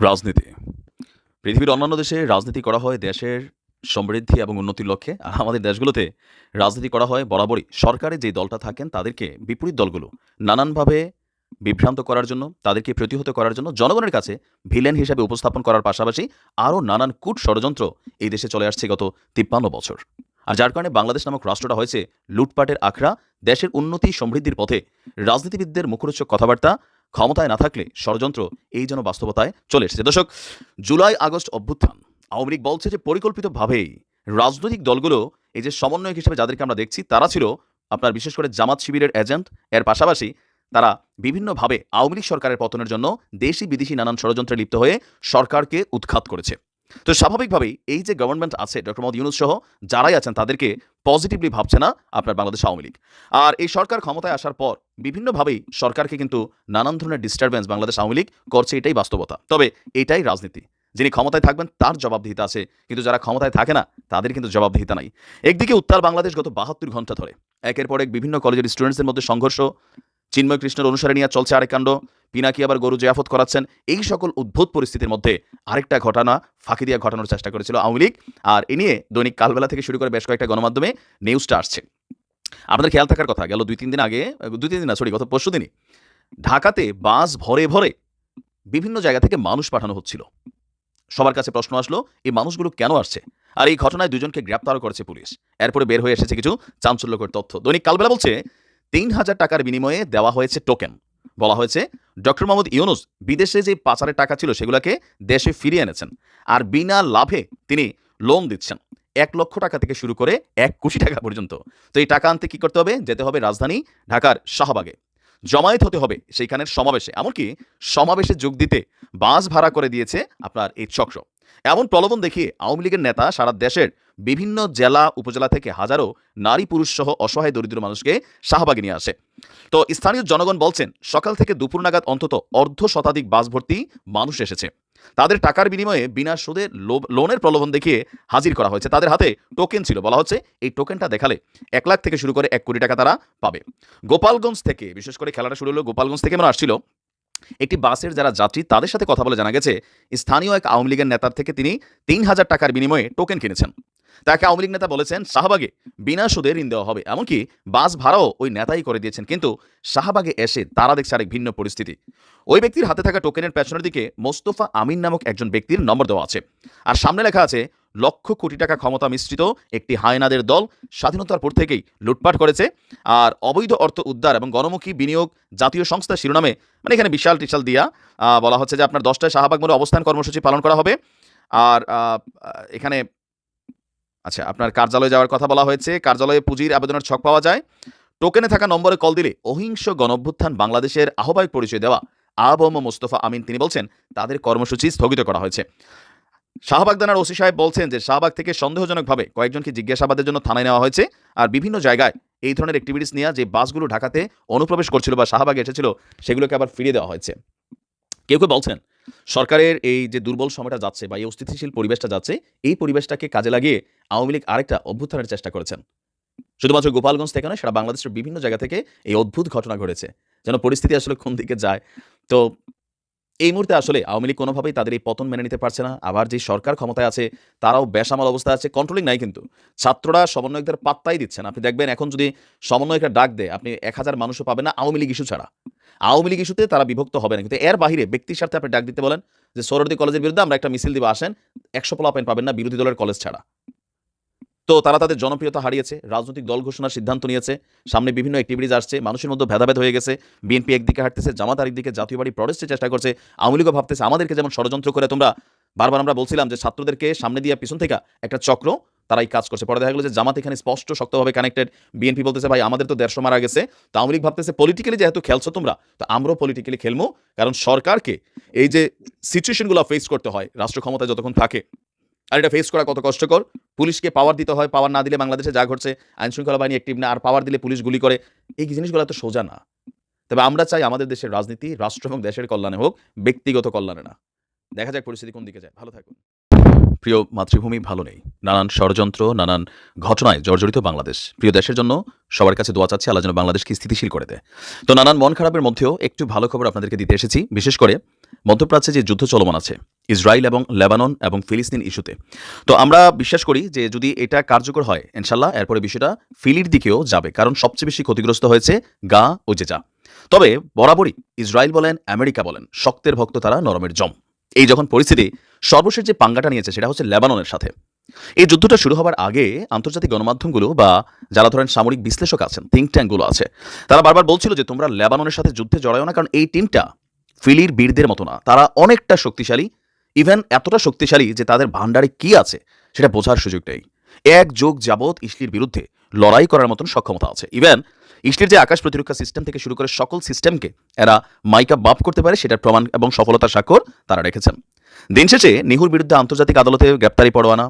রাজনীতি। পৃথিবীর অন্যান্য দেশে রাজনীতি করা হয় দেশের সমৃদ্ধি এবং উন্নতির লক্ষ্যে। আর আমাদের দেশগুলোতে রাজনীতি করা হয় বরাবরই সরকারে যে দলটা থাকেন তাদেরকে বিপরীত দলগুলো নানানভাবে বিভ্রান্ত করার জন্য, তাদেরকে প্রতিহত করার জন্য জনগণের কাছে ভিলেন হিসেবে উপস্থাপন করার পাশাপাশি আরও নানান কূট ষড়যন্ত্র এই দেশে চলে আসছে গত ৫৩ বছর। আর যার কারণে বাংলাদেশ নামক রাষ্ট্রটা হয়েছে লুটপাটের আখড়া। দেশের উন্নতি সমৃদ্ধির পথে রাজনীতিবিদদের মুখরোচক কথাবার্তা, ক্ষমতায় না থাকলে ষড়যন্ত্র, এই যেন বাস্তবতায় চলে এসেছে। দর্শক, জুলাই আগস্ট অভ্যুত্থান আওয়ামী লীগ বলছে যে পরিকল্পিতভাবেই রাজনৈতিক দলগুলো এই যে সমন্বয়ক হিসেবে যাদেরকে আমরা দেখছি তারা ছিল আপনার বিশেষ করে জামাত শিবিরের এজেন্ট। এর পাশাপাশি তারা বিভিন্নভাবে আওয়ামী লীগ সরকারের পতনের জন্য দেশি বিদেশি নানান ষড়যন্ত্রে লিপ্ত হয়ে সরকারকে উৎখাত করেছে। তো স্বাভাবিকভাবেই এই যে গভর্নমেন্ট আছে ডক্টর মোহাম্মদ ইউনূস সহ যারাই আছেন তাদেরকে পজিটিভলি ভাবছে না আপনার বাংলাদেশ আওয়ামী লীগ। আর এই সরকার ক্ষমতায় আসার পর বিভিন্নভাবেই সরকারকে কিন্তু নানান ধরনের ডিস্টারবেন্স বাংলাদেশ আওয়ামী লীগ করছে, এটাই বাস্তবতা। তবে এটাই রাজনীতি। যিনি ক্ষমতায় থাকবেন তার জবাবদিহিতা আছে, কিন্তু যারা ক্ষমতায় থাকে না তাদের কিন্তু জবাবদিহিতা নাই। একদিকে উত্তাল বাংলাদেশ গত ৭২ ঘন্টা ধরে একের পর এক বিভিন্ন কলেজের স্টুডেন্টসদের মধ্যে সংঘর্ষ, চিন্ময় কৃষ্ণের অনুসারে নিয়ে চলছে আরেক কাণ্ড, পিনাকি আবার গরু জিয়াফত করাচ্ছেন। এই সকল উদ্ভুত পরিস্থিতির মধ্যে আরেকটা ঘটনা ফাঁকি দিয়ে ঘটানোর চেষ্টা করেছিল আওয়ামী লীগ। আর এ নিয়ে দৈনিক কালবেলা থেকে শুরু করে বেশ কয়েকটা গণমাধ্যমে নিউজটা আসছে। আপনাদের খেয়াল থাকার কথা, গেল ২-৩ দিন আগে, ২-৩ দিন না সরি, গত পরশুদিনই ঢাকাতে বাস ভরে ভরে বিভিন্ন জায়গা থেকে মানুষ পাঠানো হচ্ছিল। সবার কাছে প্রশ্ন আসলো, এই মানুষগুলো কেন আসছে? আর এই ঘটনায় দুজনকে গ্রেপ্তারও করেছে পুলিশ। এরপরে বের হয়ে এসেছে কিছু চাঞ্চল্যকর তথ্য। দৈনিক কালবেলা বলছে ৩,০০০ টাকার বিনিময়ে দেওয়া হয়েছে টোকেন। বলা হয়েছে ডক্টর মোহাম্মদ ইউনূস বিদেশে যে পাচারের টাকা ছিল সেগুলোকে দেশে ফিরিয়ে এনেছেন, আর বিনা লাভে তিনি লোন দিচ্ছেন। ১,০০,০০০ টাকা থেকে শুরু করে ১ কোটি টাকা পর্যন্ত। তো এই টাকা আনতে কি করতে হবে? যেতে হবে রাজধানী ঢাকার শাহবাগে, জমায়েত হতে হবে সেইখানের সমাবেশে। এমনকি সমাবেশে যোগ দিতে বাস ভাড়া করে দিয়েছে আপনার এই চক্র। এমন প্রলোভন দেখিয়ে আওয়ামী লীগের নেতা সারা দেশের বিভিন্ন জেলা উপজেলা থেকে হাজারো নারী পুরুষ সহ অসহায় দরিদ্র মানুষকে শাহবাগে নিয়ে আসে। তো স্থানীয় জনগণ বলছেন সকাল থেকে দুপুর নাগাদ অন্তত অর্ধ শতাধিক বাস ভর্তি মানুষ এসেছে। তাদের টাকার বিনিময়ে বিনা সুদে লোনের প্রলোভন দেখিয়ে হাজির করা হয়েছে। তাদের হাতে টোকেন ছিল। বলা হচ্ছে এই টোকেনটা দেখালে ১ লাখ থেকে শুরু করে ১ কোটি টাকা তারা পাবে। গোপালগঞ্জ থেকে, বিশেষ করে খেলাটা শুরু হলো গোপালগঞ্জ থেকে মনে আসছিল, একটি বাসের যারা যাত্রী তাদের সাথে কথা বলে জানা গেছে স্থানীয় এক আওয়ামী লীগের নেতার থেকে তিনি ৩,০০০ টাকার বিনিময়ে টোকেন কিনেছেন। তাকে আওয়ামী লীগ নেতা বলেছেন শাহবাগে বিনা সুদে ঋণ দেওয়া হবে, এমনকি বাস ভাড়াও ওই নেতাই করে দিয়েছেন। কিন্তু শাহবাগে এসে তারা দেখছে আরেক ভিন্ন পরিস্থিতি। ওই ব্যক্তির হাতে থাকা টোকেনের পেছনের দিকে মোস্তফা আমিন নামক একজন ব্যক্তির নম্বর দেওয়া আছে, আর সামনে লেখা আছে লক্ষ কোটি টাকা ক্ষমতা মিশ্রিত একটি হায়নাদের দল স্বাধীনতার পর থেকেই লুটপাট করেছে, আর অবৈধ অর্থ উদ্ধার এবং গণমুখী বিনিয়োগ জাতীয় সংস্থা শিরোনামে, মানে এখানে বিশাল টিশাল দিয়া বলা হচ্ছে যে আপনার 10টায় শাহবাগ মোড়ে অবস্থান কর্মসূচি পালন করা হবে। আর এখানে আচ্ছা আপনার কার্যালয়ে যাওয়ার কথা বলা হয়েছে। কার্যালয়ে পুঁজির আবেদনের ছক পাওয়া যায়। টোকেনে থাকা নম্বরে কল দিলে অহিংস গণঅভ্যুত্থান বাংলাদেশের আহ্বায়ক পরিচয় দেওয়া আবম মোস্তফা আমিন তিনি বলছেন তাদের কর্মসূচি স্থগিত করা হয়েছে। শাহবাগ থানার ওসি সাহেব বলছেন যে শাহবাগ থেকে সন্দেহজনকভাবে কয়েকজনকে জিজ্ঞাসাবাদের জন্য থানায় নেওয়া হয়েছে। আর বিভিন্ন জায়গায় এই ধরনের অ্যাক্টিভিটিস নিয়ে যে বাসগুলো ঢাকাতে অনুপ্রবেশ করছিল বা শাহবাগে এসেছিল সেগুলোকে আবার ফিরিয়ে দেওয়া হয়েছে। কেউ কেউ বলছেন সরকারের এই যে দুর্বল সময়টা যাচ্ছে বা এই অস্থিতিশীল পরিবেশটা যাচ্ছে, এই পরিবেশটাকে কাজে লাগিয়ে আওয়ামী লীগ আরেকটা অভ্যুত্থানের চেষ্টা করেছেন। শুধুমাত্র গোপালগঞ্জ থেকে নয়, সারা বাংলাদেশের বিভিন্ন জায়গা থেকে এই অদ্ভুত ঘটনা ঘটেছে। যেন পরিস্থিতি আসলে কোন দিকে যায়। তো এই মুহূর্তে আসলে আওয়ামী লীগ কোনোভাবেই তাদের এই পতন মেনে নিতে পারছে না। আবার যে সরকার ক্ষমতায় আছে তারাও বেসামাল অবস্থায় আছে, কন্ট্রোলিং নাই কিন্তু। ছাত্ররা সমন্বয়কদের পাত্তাই দিচ্ছে না। আপনি দেখবেন এখন যদি সমন্বয়করা ডাক দেয় আপনি ১,০০০ মানুষও পাবেন না আওয়ামী লীগ ইস্যু ছাড়া। আওয়ামী লীগ ইস্যুতে তারা বিভক্ত হবে না, কিন্তু এর বাহিরে ব্যক্তির স্বার্থে আপনি ডাক দিতে বলেন যে সোহরাওয়ার্দী কলেজের বিরুদ্ধে আমরা একটা মিছিল দিব আসেন, ১০০ পোলাপাইন পাবেন না বিরোধী দলের কলেজ ছাড়া। তো তারা তাদের জনপ্রিয়তা হারিয়েছে, রাজনৈতিক দল ঘোষণার সিদ্ধান্ত নিয়েছে, সামনে বিভিন্ন অ্যাক্টিভিটিস আসছে, মানুষের মধ্যে ভেদাভেদ হয়ে গেছে। বিএনপি একদিকে হাঁটতেছে, জামাত আরেকদিকে, জাতীয় পার্টি প্রটেস্টের চেষ্টা করছে, আওয়ামী লীগও ভাবতেছে আমাদেরকে যেমন ষড়যন্ত্র করে তোমরা, বারবার আমরা বলছিলাম যে ছাত্রদেরকে সামনে দিয়ে পিছন থেকে একটা চক্র তারা এই কাজ করছে। পরে দেখা গেল যে জামাত এখানে স্পষ্ট শক্তভাবে কানেক্টেড। বিএনপি বলতেছে ভাই আমাদের তো ১৫০ মারা গেছে। তো আওয়ামী লীগ ভাবতেছে পলিটিক্যালি যেহেতু খেলছো তোমরা, তো আমরাও পলিটিক্যালি খেলবো। কারণ সরকারকে এই যে সিচুয়েশনগুলো ফেস করতে হয় রাষ্ট্র ক্ষমতায় যতক্ষণ থাকে, আর এটা ফেস করা কত কষ্টকর। পুলিশকে পাওয়ার দিতে হয়, পাওয়ার না দিলে বাংলাদেশে যা ঘটছে, আইন শৃঙ্খলা বাহিনী অ্যাক্টিভ না, আর পাওয়ার দিলে পুলিশ গুলি করে। এই জিনিসগুলো এত সোজা না। তবে আমরা চাই আমাদের দেশের রাজনীতি রাষ্ট্র এবং দেশের কল্যাণে হোক, ব্যক্তিগত কল্যাণে না। দেখা যাক পরিস্থিতি কোন দিকে যায়। ভালো থাকুন। প্রিয় মাতৃভূমি ভালো নেই, নানান ষড়যন্ত্র, নানান ঘটনায় জর্জরিত বাংলাদেশ। প্রিয় দেশের জন্য সবার কাছে দোয়া চাচ্ছি আল্লাহ যেন বাংলাদেশকে স্থিতিশীল করে দেয়। তো নানান মন খারাপের মধ্যেও একটু ভালো খবর আপনাদেরকে দিতে এসেছি। বিশেষ করে মধ্যপ্রাচ্যে যে যুদ্ধ চলমান আছে ইসরায়েল এবং লেবানন এবং ফিলিস্তিন ইস্যুতে। তো আমরা বিশ্বাস করি যে যদি এটা কার্যকর হয় ইনশাল্লাহ এরপরে বিষয়টা ফিলির দিকেও যাবে, কারণ সবচেয়ে বেশি ক্ষতিগ্রস্ত হয়েছে গা ও জেজা। তবে বরাবরই ইসরায়েল বলেন আমেরিকা বলেন শক্তের ভক্ত তারা নরমের জম। এই যখন পরিস্থিতি, সর্বশেষ যে পাঙ্গাটা নিয়েছে সেটা হচ্ছে লেবাননের সাথে। এই যুদ্ধটা শুরু হবার আগে আন্তর্জাতিক গণমাধ্যমগুলো বা যারা ধরেন সামরিক বিশ্লেষক আছেন, থিঙ্ক ট্যাঙ্কগুলো আছে, তারা বারবার বলছিল যে তোমরা লেবাননের সাথে যুদ্ধে জড়াও না, কারণ এই টিমটা ফিলির বীরদের মতো না, তারা অনেকটা শক্তিশালী, ইভেন এতটা শক্তিশালী যে তাদের ভান্ডারে কি আছে সেটা বোঝার সুযোগ নেই। এক যুগ যাবৎ ইসলির বিরুদ্ধে লড়াই করার মতন সক্ষমতা আছে। ইভেন ইসলির যে আকাশ প্রতিরক্ষা সিস্টেম থেকে শুরু করে সকল সিস্টেমকে এরা মাইকা বাপ করতে পারে সেটার প্রমাণ এবং সফলতার স্বাক্ষর তারা রেখেছেন। দিন শেষে নিহুর বিরুদ্ধে আন্তর্জাতিক আদালতে গ্রেপ্তারি পরোয়ানা,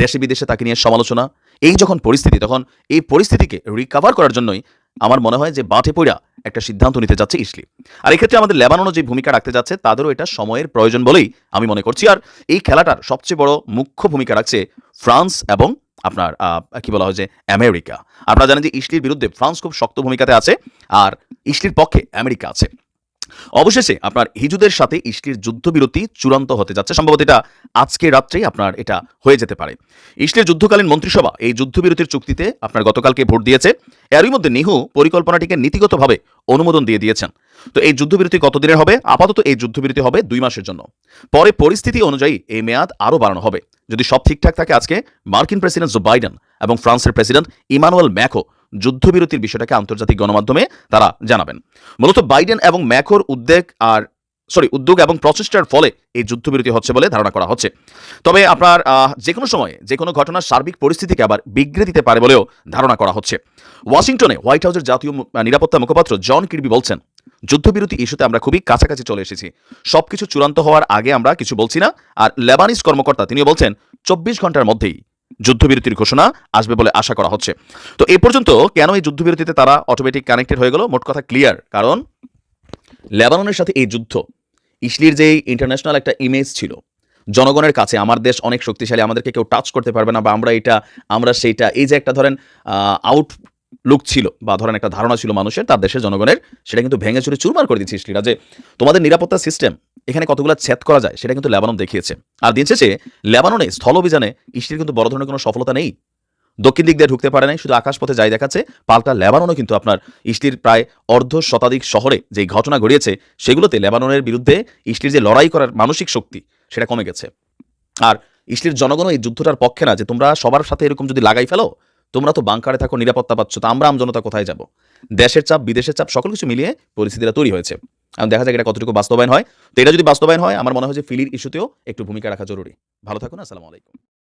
দেশে বিদেশে তাকে নিয়ে সমালোচনা, এই যখন পরিস্থিতি, তখন এই পরিস্থিতিকে রিকভার করার জন্যই আমার মনে হয় যে বাঁটে পইড়া একটা সিদ্ধান্ত নিতে যাচ্ছে ইসলি। আর এক্ষেত্রে আমাদের লেবাননও যে ভূমিকা রাখতে যাচ্ছে তাদেরও এটা সময়ের প্রয়োজন বলেই আমি মনে করছি। আর এই খেলাটার সবচেয়ে বড় মুখ্য ভূমিকা রাখছে ফ্রান্স এবং আপনার কি বলা হয় যে আমেরিকা। আপনারা জানেন যে ইসলির বিরুদ্ধে ফ্রান্স খুব শক্ত ভূমিকাতে আছে আর ইসলির পক্ষে আমেরিকা আছে। অবশেষে আপনার হিজুদের সাথে ইসলির যুদ্ধবিরতি চূড়ান্ত হতে যাচ্ছে, সম্ভবত এটা আজকে রাত্রেই আপনার এটা হয়ে যেতে পারে। ইসলির যুদ্ধকালীন মন্ত্রিসভা এই যুদ্ধবিরতির চুক্তিতে আপনার গতকালকে ভোট দিয়েছে। এরই মধ্যে নিহু পরিকল্পনাটিকে নীতিগতভাবে অনুমোদন দিয়ে দিয়েছেন। তো এই যুদ্ধবিরতি কতদিনের হবে? আপাতত এই যুদ্ধবিরতি হবে 2 মাসের জন্য। পরে পরিস্থিতি অনুযায়ী এই মেয়াদ আরও বাড়ানো হবে। যদি সব ঠিকঠাক থাকে আজকে মার্কিন প্রেসিডেন্ট জো বাইডেন এবং ফ্রান্সের প্রেসিডেন্ট ইমানুয়েল ম্যাক্রো যুদ্ধবিরতির বিষয়টাকে আন্তর্জাতিক গণমাধ্যমে তারা জানাবেন। মূলত বাইডেন এবং ম্যাক্রোর উদ্যোগ এবং প্রচেষ্টার ফলে এই যুদ্ধবিরতি হচ্ছে বলে ধারণা করা হচ্ছে। তবে আপনার যে কোনো সময়ে যে কোনো ঘটনার সার্বিক পরিস্থিতিকে আবার বিগড়ে দিতে পারে বলেও ধারণা করা হচ্ছে। ওয়াশিংটনে হোয়াইট হাউসের জাতীয় নিরাপত্তা মুখপাত্র জন কির্বি বলছেন, যুদ্ধবিরতি ইস্যুতে আমরা খুবই কাছাকাছি চলে এসেছি, সবকিছু চূড়ান্ত হওয়ার আগে আমরা কিছু বলছি না। আর লেবানিজ কর্মকর্তা তিনিও বলছেন 24 ঘন্টার মধ্যেই যুদ্ধবিরতির ঘোষণা আসবে বলে আশা করা হচ্ছে। তো এ পর্যন্ত কেন এই যুদ্ধবিরতিতে তারা অটোমেটিক কানেক্টেড হয়ে গেল? মোট কথা ক্লিয়ার, কারণ লেবাননের সাথে এই যুদ্ধ ইসলির যে ইন্টারন্যাশনাল একটা ইমেজ ছিল জনগণের কাছে, আমার দেশ অনেক শক্তিশালী, আমাদেরকে কেউ টাচ করতে পারবে না, বা আমরা এটা আমরা সেইটা, এই যে একটা ধরেন আউটলুক ছিল বা ধরেন একটা ধারণা ছিল মানুষের তার দেশের জনগণের, সেটা কিন্তু ভেঙে চুরে চুরমার করে দিচ্ছে ইসলিরা। যে তোমাদের নিরাপত্তা সিস্টেম এখানে কতগুলো ছেদ করা যায় সেটা কিন্তু লেবানন দেখিয়েছে। আর দিন শেষে লেবাননে স্থল অভিযানে ইসলির কিন্তু বড় ধরনের কোনো সফলতা নেই, দক্ষিণ দিক দিয়ে ঢুকতে পারে নাই, শুধু আকাশপথে যাই দেখাচ্ছে। পাল্টা লেবাননও কিন্তু আপনার ইসলির প্রায় অর্ধশতাধিক শহরে যে ঘটনা ঘটিয়েছে সেগুলোতে লেবাননের বিরুদ্ধে ইসলির যে লড়াই করার মানসিক শক্তি সেটা কমে গেছে। আর ইসলির জনগণও এই যুদ্ধটার পক্ষে না, যে তোমরা সবার সাথে এরকম যদি লাগাই ফেলো, তোমরা তো বাংকারে থাকো, নিরাপত্তা পাচ্ছ, তো আমরা আমজনতা কোথায় যাব? দেশের চাপ বিদেশের চাপ সকল কিছু মিলিয়ে পরিস্থিতিটা তৈরি হয়েছে। এখন দেখা যাক এটা কতটুকু বাস্তবায়ন হয়। তো এটা যদি বাস্তবায়ন হয় আমার মনে হয় যে ফিলির ইস্যুতেও একটু ভূমিকা রাখা জরুরি। ভালো থাকুন, আসসালামু আলাইকুম।